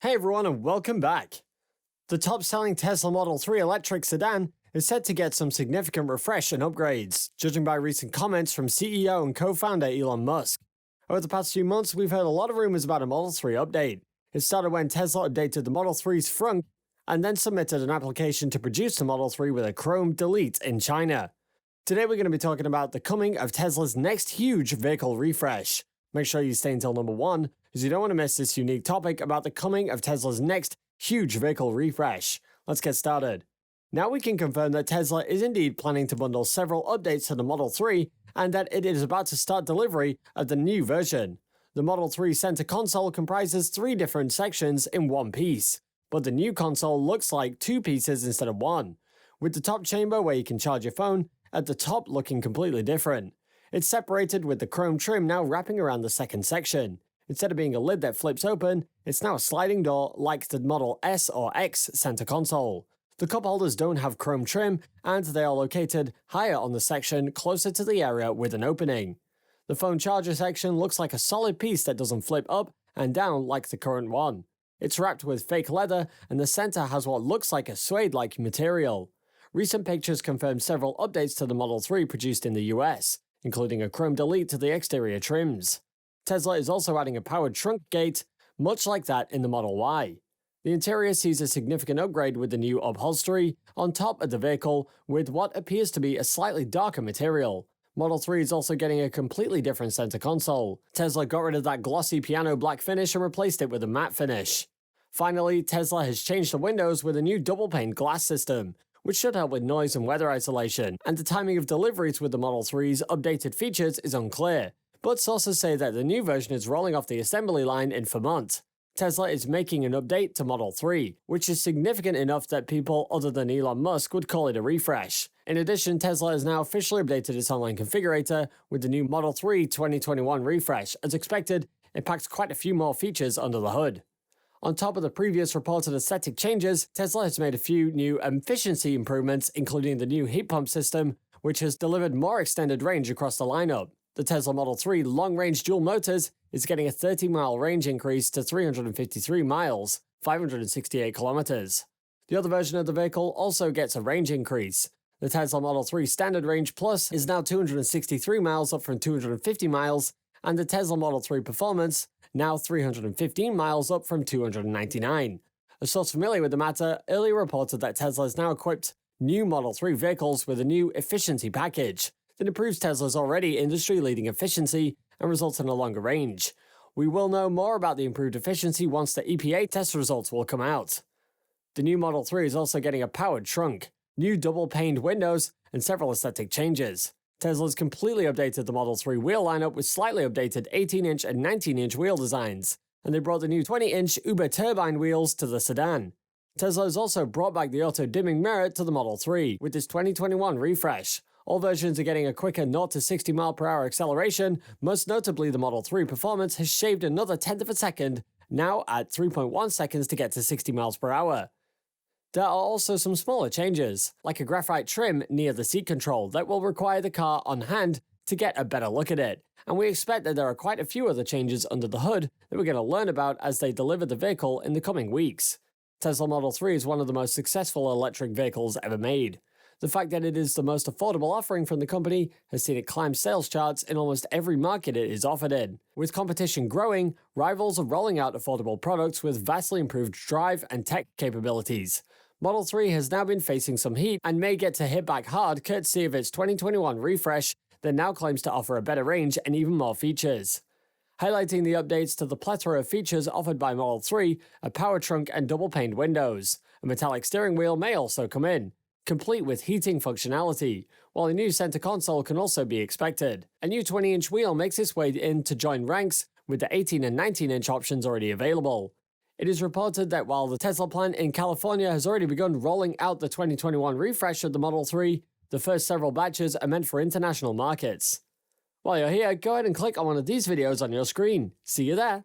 Hey everyone and welcome back. The top-selling Tesla Model 3 electric sedan is set to get some significant refresh and upgrades, judging by recent comments from CEO and co-founder Elon Musk. Over the past few months, we've heard a lot of rumors about a Model 3 update. It started when Tesla updated the Model 3's front and then submitted an application to produce the Model 3 with a Chrome delete in China. Today we're going to be talking about the coming of Tesla's next huge vehicle refresh. Make sure you stay until number 1, as you don't want to miss this unique topic about the coming of Tesla's next huge vehicle refresh. Let's get started. Now we can confirm that Tesla is indeed planning to bundle several updates to the Model 3 and that it is about to start delivery of the new version. The Model 3 center console comprises 3 different sections in one piece, but the new console looks like 2 pieces instead of 1, with the top chamber where you can charge your phone at the top looking completely different. It's separated with the chrome trim now wrapping around the second section. Instead of being a lid that flips open, it's now a sliding door like the Model S or X center console. The cup holders don't have chrome trim, and they are located higher on the section closer to the area with an opening. The phone charger section looks like a solid piece that doesn't flip up and down like the current one. It's wrapped with fake leather, and the center has what looks like a suede-like material. Recent pictures confirm several updates to the Model 3 produced in the US, including a chrome delete to the exterior trims. Tesla is also adding a powered trunk gate, much like that in the Model Y. The interior sees a significant upgrade with the new upholstery on top of the vehicle with what appears to be a slightly darker material. Model 3 is also getting a completely different center console. Tesla got rid of that glossy piano black finish and replaced it with a matte finish. Finally, Tesla has changed the windows with a new double-pane glass system, which should help with noise and weather isolation, and the timing of deliveries with the Model 3's updated features is unclear, but sources say that the new version is rolling off the assembly line in Vermont. Tesla is making an update to Model 3, which is significant enough that people other than Elon Musk would call it a refresh. In addition, Tesla has now officially updated its online configurator with the new Model 3 2021 refresh. As expected, it packs quite a few more features under the hood. On top of the previous reported aesthetic changes, Tesla has made a few new efficiency improvements, including the new heat pump system, which has delivered more extended range across the lineup. The Tesla Model 3 long-range dual motors is getting a 30-mile range increase to 353 miles, 568 kilometers. The other version of the vehicle also gets a range increase. The Tesla Model 3 Standard Range Plus is now 263 miles up from 250 miles, and the Tesla Model 3 Performance now 315 miles up from 299. A source familiar with the matter earlier reported that Tesla has now equipped new Model 3 vehicles with a new efficiency package that improves Tesla's already industry-leading efficiency and results in a longer range. We will know more about the improved efficiency once the EPA test results will come out. The new Model 3 is also getting a powered trunk, new double-paned windows, and several aesthetic changes. Tesla's completely updated the Model 3 wheel lineup with slightly updated 18-inch and 19-inch wheel designs, and they brought the new 20-inch Uber turbine wheels to the sedan. Tesla has also brought back the auto-dimming mirror to the Model 3 with this 2021 refresh. All versions are getting a quicker 0 to 60 mph acceleration. Most notably, the Model 3 Performance has shaved another tenth of a second, now at 3.1 seconds to get to 60 mph. There are also some smaller changes, like a graphite trim near the seat control that will require the car on hand to get a better look at it, and we expect that there are quite a few other changes under the hood that we're going to learn about as they deliver the vehicle in the coming weeks. Tesla Model 3 is one of the most successful electric vehicles ever made. The fact that it is the most affordable offering from the company has seen it climb sales charts in almost every market it is offered in. With competition growing, rivals are rolling out affordable products with vastly improved drive and tech capabilities. Model 3 has now been facing some heat and may get to hit back hard courtesy of its 2021 refresh that now claims to offer a better range and even more features. Highlighting the updates to the plethora of features offered by Model 3 are power trunk and double-paned windows. A metallic steering wheel may also come in, complete with heating functionality, while a new center console can also be expected. A new 20-inch wheel makes its way in to join ranks with the 18 and 19-inch options already available. It is reported that while the Tesla plant in California has already begun rolling out the 2021 refresh of the Model 3, the first several batches are meant for international markets. While you're here, go ahead and click on one of these videos on your screen. See you there!